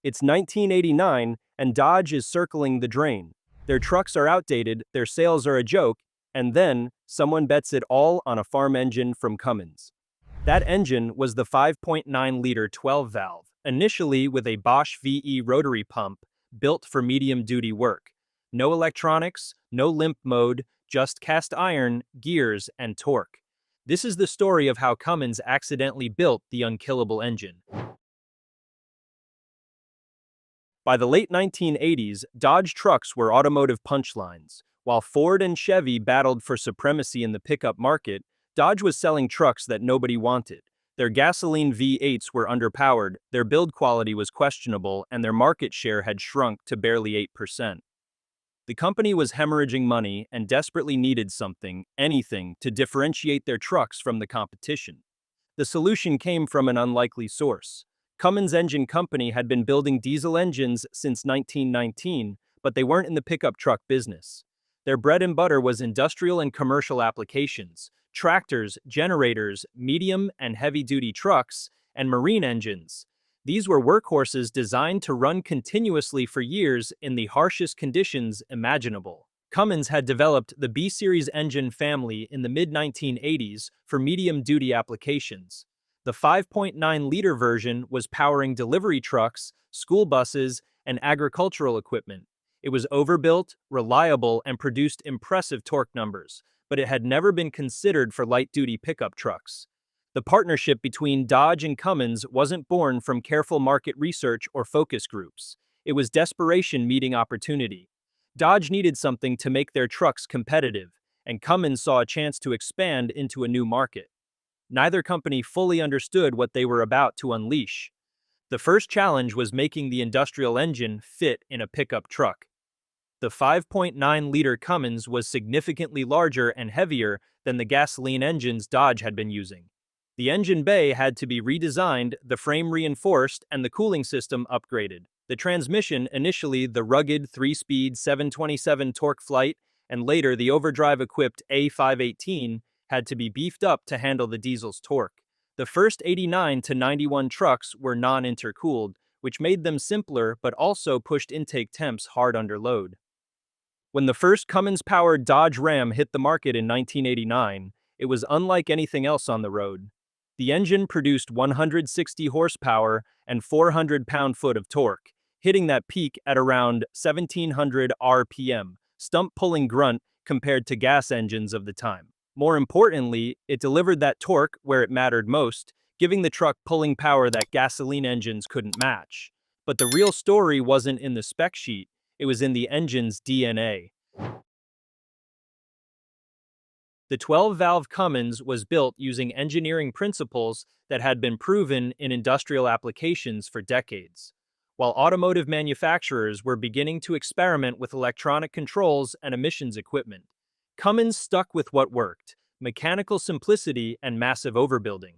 It's 1989, and Dodge is circling the drain. Their trucks are outdated, their sales are a joke, and then someone bets it all on a farm engine from Cummins. That engine was the 5.9-liter 12-valve, initially with a Bosch VE rotary pump built for medium-duty work. No electronics, no limp mode, just cast iron, gears, and torque. This is the story of how Cummins accidentally built the Unkillable engine. By the late 1980s, Dodge trucks were automotive punchlines. While Ford and Chevy battled for supremacy in the pickup market, Dodge was selling trucks that nobody wanted. Their gasoline V8s were underpowered, their build quality was questionable, and their market share had shrunk to barely 8%. The company was hemorrhaging money and desperately needed something, anything, to differentiate their trucks from the competition. The solution came from an unlikely source. Cummins Engine Company had been building diesel engines since 1919, but they weren't in the pickup truck business. Their bread and butter was industrial and commercial applications, tractors, generators, medium and heavy-duty trucks, and marine engines. These were workhorses designed to run continuously for years in the harshest conditions imaginable. Cummins had developed the B Series engine family in the mid-1980s for medium-duty applications. The 5.9-liter version was powering delivery trucks, school buses, and agricultural equipment. It was overbuilt, reliable, and produced impressive torque numbers, but it had never been considered for light-duty pickup trucks. The partnership between Dodge and Cummins wasn't born from careful market research or focus groups. It was desperation meeting opportunity. Dodge needed something to make their trucks competitive, and Cummins saw a chance to expand into a new market. Neither company fully understood what they were about to unleash. The first challenge was making the industrial engine fit in a pickup truck. The 5.9-liter Cummins was significantly larger and heavier than the gasoline engines Dodge had been using. The engine bay had to be redesigned, the frame reinforced, and the cooling system upgraded. The transmission, initially the rugged 3-speed 727 torque flight, and later the overdrive-equipped A518, had to be beefed up to handle the diesel's torque. The first 89 to 91 trucks were non-intercooled, which made them simpler but also pushed intake temps hard under load. When the first Cummins-powered Dodge Ram hit the market in 1989, it was unlike anything else on the road. The engine produced 160 horsepower and 400 pound-foot of torque, hitting that peak at around 1,700 RPM, stump-pulling grunt compared to gas engines of the time. More importantly, it delivered that torque where it mattered most, giving the truck pulling power that gasoline engines couldn't match. But the real story wasn't in the spec sheet, it was in the engine's DNA. The 12-valve Cummins was built using engineering principles that had been proven in industrial applications for decades. While automotive manufacturers were beginning to experiment with electronic controls and emissions equipment, Cummins stuck with what worked: mechanical simplicity and massive overbuilding.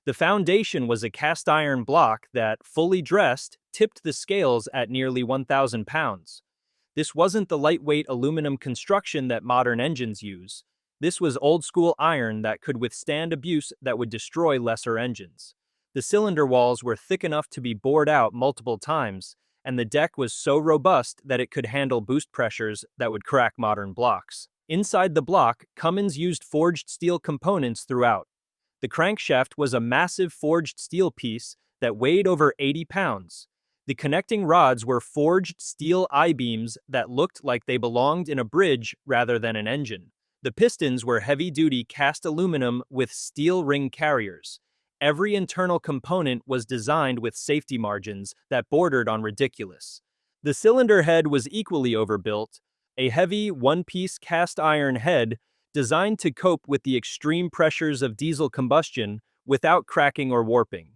The foundation was a cast iron block that, fully dressed, tipped the scales at nearly 1,000 pounds. This wasn't the lightweight aluminum construction that modern engines use. This was old-school iron that could withstand abuse that would destroy lesser engines. The cylinder walls were thick enough to be bored out multiple times, and the deck was so robust that it could handle boost pressures that would crack modern blocks. Inside the block, Cummins used forged steel components throughout. The crankshaft was a massive forged steel piece that weighed over 80 pounds. The connecting rods were forged steel I-beams that looked like they belonged in a bridge rather than an engine. The pistons were heavy-duty cast aluminum with steel ring carriers. Every internal component was designed with safety margins that bordered on ridiculous. The cylinder head was equally overbuilt, a heavy, one-piece cast iron head designed to cope with the extreme pressures of diesel combustion without cracking or warping.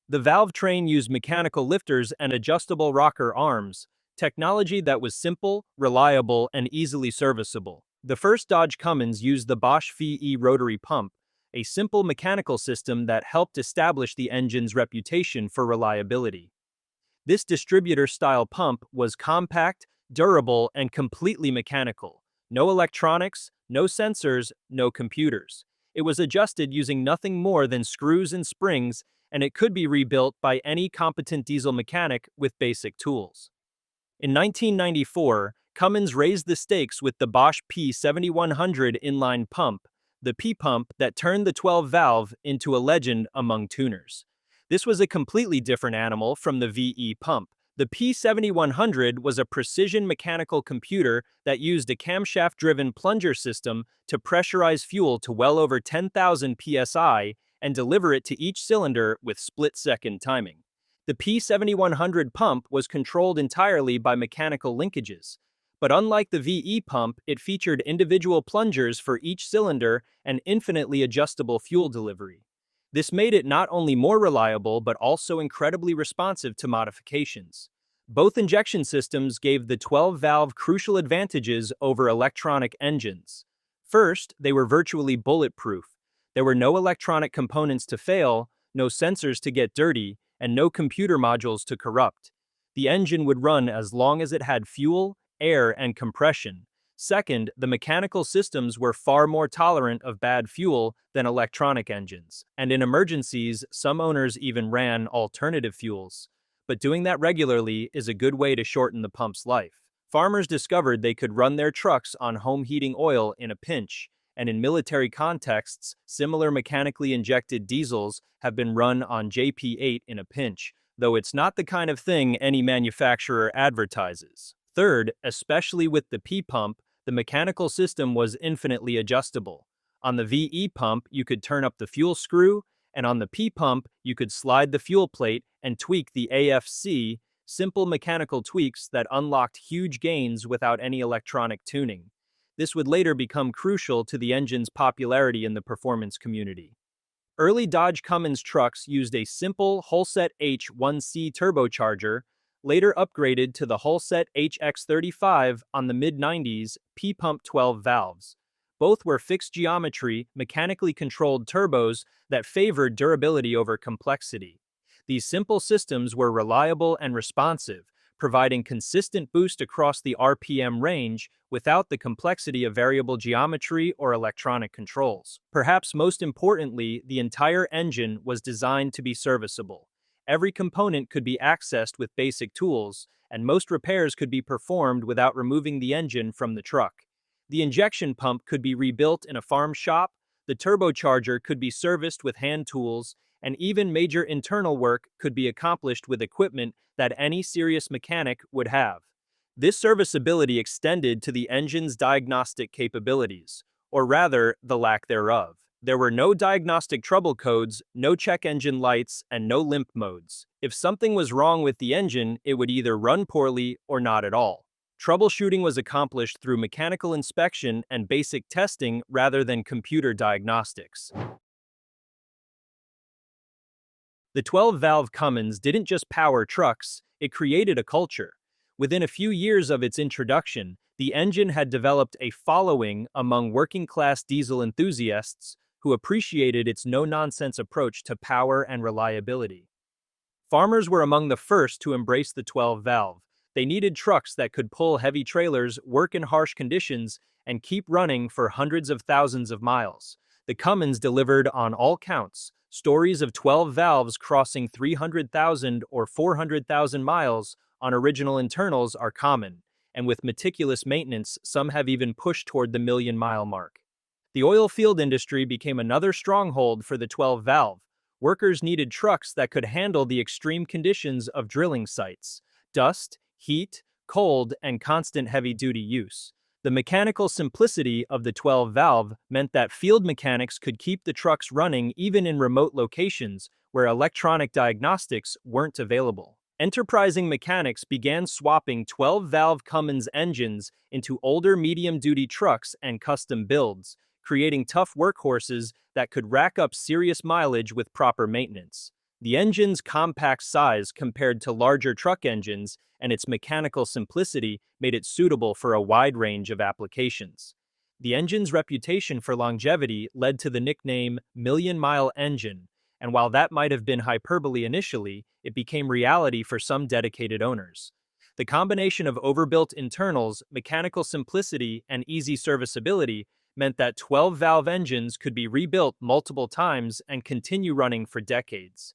The valve train used mechanical lifters and adjustable rocker arms, technology that was simple, reliable, and easily serviceable. The first Dodge Cummins used the Bosch VE rotary pump, a simple mechanical system that helped establish the engine's reputation for reliability. This distributor-style pump was compact, durable, and completely mechanical. No electronics, no sensors, no computers. It was adjusted using nothing more than screws and springs and it could be rebuilt by any competent diesel mechanic with basic tools. In 1994, Cummins raised the stakes with the Bosch P7100 inline pump, the P-pump that turned the 12-valve into a legend among tuners. This was a completely different animal from the VE pump. The P7100 was a precision mechanical computer that used a camshaft-driven plunger system to pressurize fuel to well over 10,000 psi and deliver it to each cylinder with split-second timing. The P7100 pump was controlled entirely by mechanical linkages, but unlike the VE pump, it featured individual plungers for each cylinder and infinitely adjustable fuel delivery. This made it not only more reliable but also incredibly responsive to modifications. Both injection systems gave the 12-valve crucial advantages over electronic engines. First, they were virtually bulletproof. There were no electronic components to fail, no sensors to get dirty, and no computer modules to corrupt. The engine would run as long as it had fuel, air, and compression. Second, the mechanical systems were far more tolerant of bad fuel than electronic engines, and in emergencies, some owners even ran alternative fuels. But doing that regularly is a good way to shorten the pump's life. Farmers discovered they could run their trucks on home heating oil in a pinch, and in military contexts, similar mechanically injected diesels have been run on JP8 in a pinch, though it's not the kind of thing any manufacturer advertises. Third, especially with the P-pump, the mechanical system was infinitely adjustable. On the VE pump, you could turn up the fuel screw, and on the P-pump, you could slide the fuel plate and tweak the AFC, simple mechanical tweaks that unlocked huge gains without any electronic tuning. This would later become crucial to the engine's popularity in the performance community. Early Dodge Cummins trucks used a simple Hulset H1C turbocharger, later upgraded to the Hulset HX35 on the mid-90s P-pump 12 valves. Both were fixed geometry, mechanically controlled turbos that favored durability over complexity. These simple systems were reliable and responsive, providing consistent boost across the RPM range without the complexity of variable geometry or electronic controls. Perhaps most importantly, the entire engine was designed to be serviceable. Every component could be accessed with basic tools, and most repairs could be performed without removing the engine from the truck. The injection pump could be rebuilt in a farm shop, the turbocharger could be serviced with hand tools, and even major internal work could be accomplished with equipment that any serious mechanic would have. This serviceability extended to the engine's diagnostic capabilities, or rather, the lack thereof. There were no diagnostic trouble codes, no check engine lights, and no limp modes. If something was wrong with the engine, it would either run poorly or not at all. Troubleshooting was accomplished through mechanical inspection and basic testing rather than computer diagnostics. The 12-valve Cummins didn't just power trucks, it created a culture. Within a few years of its introduction, the engine had developed a following among working-class diesel enthusiasts who appreciated its no-nonsense approach to power and reliability. Farmers were among the first to embrace the 12-valve. They needed trucks that could pull heavy trailers, work in harsh conditions, and keep running for hundreds of thousands of miles. The Cummins delivered on all counts. Stories of 12 valves crossing 300,000 or 400,000 miles on original internals are common, and with meticulous maintenance, some have even pushed toward the million-mile mark. The oil field industry became another stronghold for the 12-valve. Workers needed trucks that could handle the extreme conditions of drilling sites: dust, heat, cold, and constant heavy-duty use. The mechanical simplicity of the 12-valve meant that field mechanics could keep the trucks running even in remote locations where electronic diagnostics weren't available. Enterprising mechanics began swapping 12-valve Cummins engines into older medium-duty trucks and custom builds, creating tough workhorses that could rack up serious mileage with proper maintenance. The engine's compact size compared to larger truck engines and its mechanical simplicity made it suitable for a wide range of applications. The engine's reputation for longevity led to the nickname "million-mile engine," and while that might have been hyperbole initially, it became reality for some dedicated owners. The combination of overbuilt internals, mechanical simplicity, and easy serviceability meant that 12-valve engines could be rebuilt multiple times and continue running for decades.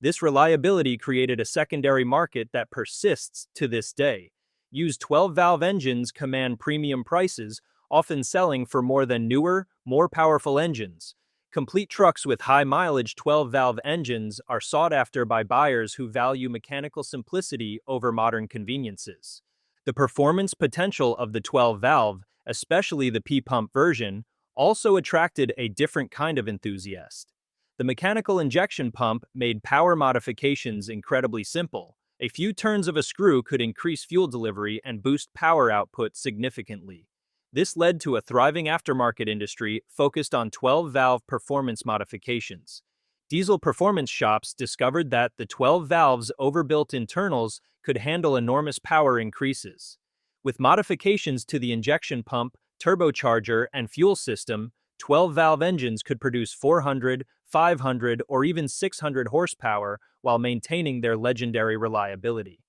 This reliability created a secondary market that persists to this day. Used 12-valve engines command premium prices, often selling for more than newer, more powerful engines. Complete trucks with high-mileage 12-valve engines are sought after by buyers who value mechanical simplicity over modern conveniences. The performance potential of the 12-valve, especially the P-pump version, also attracted a different kind of enthusiast. The mechanical injection pump made power modifications incredibly simple. A few turns of a screw could increase fuel delivery and boost power output significantly. This led to a thriving aftermarket industry focused on 12-valve performance modifications. Diesel performance shops discovered that the 12 valves overbuilt internals could handle enormous power increases. With modifications to the injection pump, turbocharger, and fuel system, 12-valve engines could produce 400, 500, or even 600 horsepower while maintaining their legendary reliability.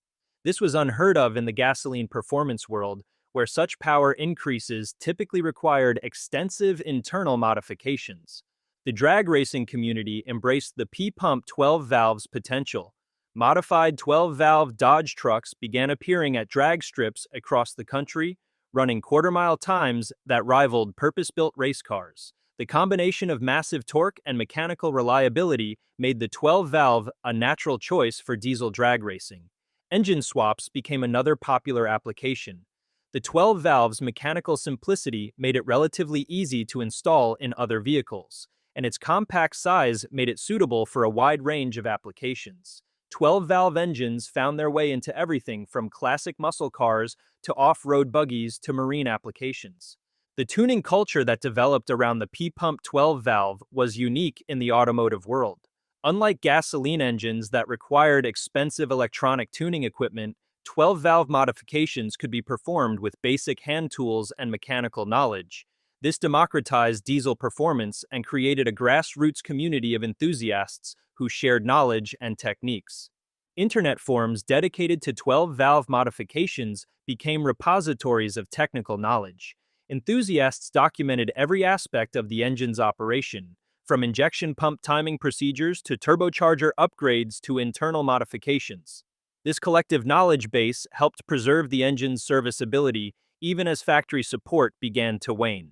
This was unheard of in the gasoline performance world, where such power increases typically required extensive internal modifications. The drag racing community embraced the P-pump 12-valve's potential. Modified 12-valve Dodge trucks began appearing at drag strips across the country, running quarter-mile times that rivaled purpose-built race cars. The combination of massive torque and mechanical reliability made the 12-valve a natural choice for diesel drag racing. Engine swaps became another popular application. The 12 valve's mechanical simplicity made it relatively easy to install in other vehicles, and its compact size made it suitable for a wide range of applications. 12-valve engines found their way into everything from classic muscle cars to off-road buggies to marine applications. The tuning culture that developed around the P-pump 12-valve was unique in the automotive world. Unlike gasoline engines that required expensive electronic tuning equipment, 12-valve modifications could be performed with basic hand tools and mechanical knowledge. This democratized diesel performance and created a grassroots community of enthusiasts who shared knowledge and techniques. Internet forums dedicated to 12-valve modifications became repositories of technical knowledge. Enthusiasts documented every aspect of the engine's operation, from injection pump timing procedures to turbocharger upgrades to internal modifications. This collective knowledge base helped preserve the engine's serviceability even as factory support began to wane.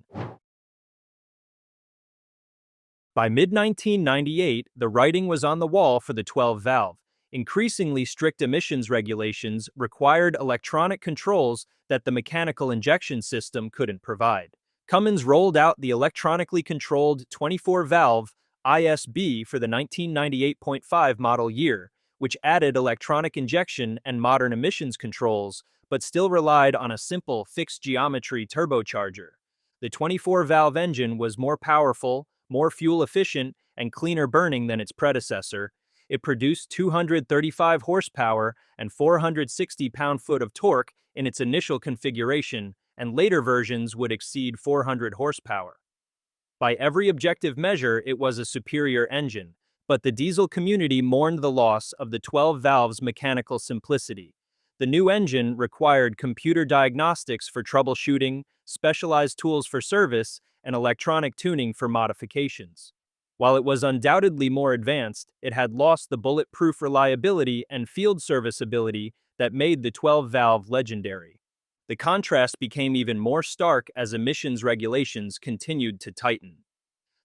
By mid-1998, the writing was on the wall for the 12-valve. Increasingly strict emissions regulations required electronic controls that the mechanical injection system couldn't provide. Cummins rolled out the electronically controlled 24-valve ISB for the 1998.5 model year, which added electronic injection and modern emissions controls, but still relied on a simple fixed-geometry turbocharger. The 24-valve engine was more powerful, more fuel-efficient, and cleaner burning than its predecessor. It produced 235 horsepower and 460 pound-foot of torque in its initial configuration, and later versions would exceed 400 horsepower. By every objective measure, it was a superior engine, but the diesel community mourned the loss of the 12-valve's mechanical simplicity. The new engine required computer diagnostics for troubleshooting, specialized tools for service, and electronic tuning for modifications. While it was undoubtedly more advanced, it had lost the bulletproof reliability and field serviceability that made the 12-valve legendary. The contrast became even more stark as emissions regulations continued to tighten.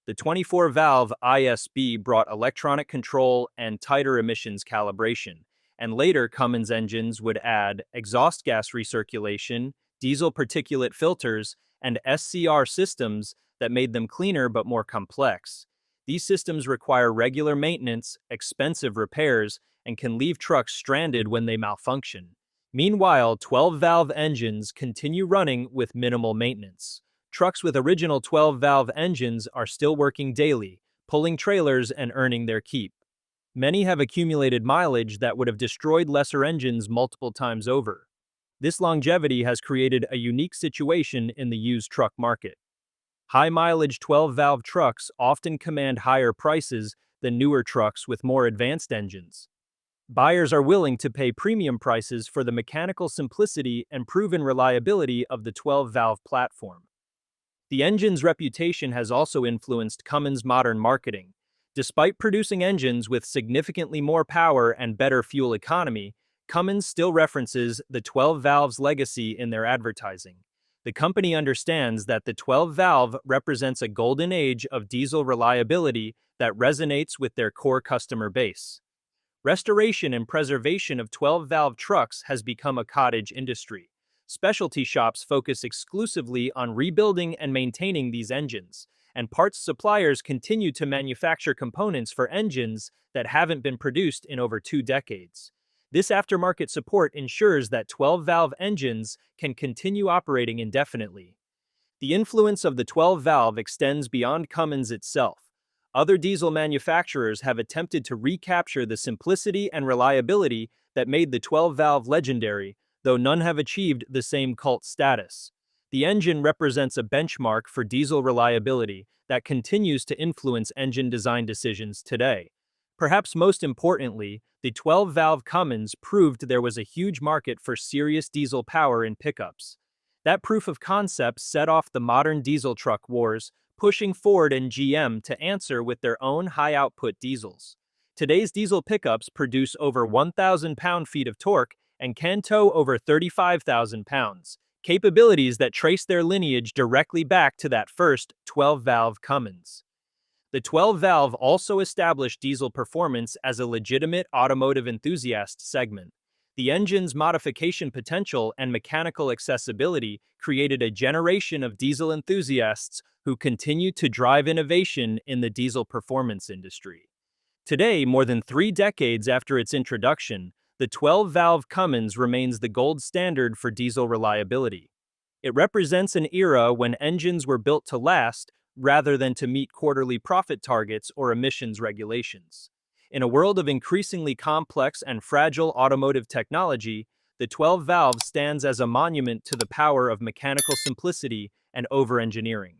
The 24-valve ISB brought electronic control and tighter emissions calibration, and later Cummins engines would add exhaust gas recirculation, diesel particulate filters, and SCR systems that made them cleaner but more complex. These systems require regular maintenance, expensive repairs, and can leave trucks stranded when they malfunction. Meanwhile, 12-valve engines continue running with minimal maintenance. Trucks with original 12-valve engines are still working daily, pulling trailers and earning their keep. Many have accumulated mileage that would have destroyed lesser engines multiple times over. This longevity has created a unique situation in the used truck market. High-mileage 12-valve trucks often command higher prices than newer trucks with more advanced engines. Buyers are willing to pay premium prices for the mechanical simplicity and proven reliability of the 12-valve platform. The engine's reputation has also influenced Cummins' modern marketing. Despite producing engines with significantly more power and better fuel economy, Cummins still references the 12 valves legacy in their advertising. The company understands that the 12 valve represents a golden age of diesel reliability that resonates with their core customer base. Restoration and preservation of 12 valve trucks has become a cottage industry. Specialty shops focus exclusively on rebuilding and maintaining these engines, and parts suppliers continue to manufacture components for engines that haven't been produced in over 2 decades. This aftermarket support ensures that 12 valve engines can continue operating indefinitely. The influence of the 12 valve extends beyond Cummins itself. Other diesel manufacturers have attempted to recapture the simplicity and reliability that made the 12 valve legendary, though none have achieved the same cult status. The engine represents a benchmark for diesel reliability that continues to influence engine design decisions today. Perhaps most importantly, the 12 valve Cummins proved there was a huge market for serious diesel power in pickups. That proof of concept set off the modern diesel truck wars, pushing Ford and GM to answer with their own high-output diesels. Today's diesel pickups produce over 1,000 pound-feet of torque and can tow over 35,000 pounds, capabilities that trace their lineage directly back to that first 12-valve Cummins. The 12-valve also established diesel performance as a legitimate automotive enthusiast segment. The engine's modification potential and mechanical accessibility created a generation of diesel enthusiasts who continue to drive innovation in the diesel performance industry. Today, more than 3 decades after its introduction, the 12-valve Cummins remains the gold standard for diesel reliability. It represents an era when engines were built to last rather than to meet quarterly profit targets or emissions regulations. In a world of increasingly complex and fragile automotive technology, the 12 valve stands as a monument to the power of mechanical simplicity and over-engineering.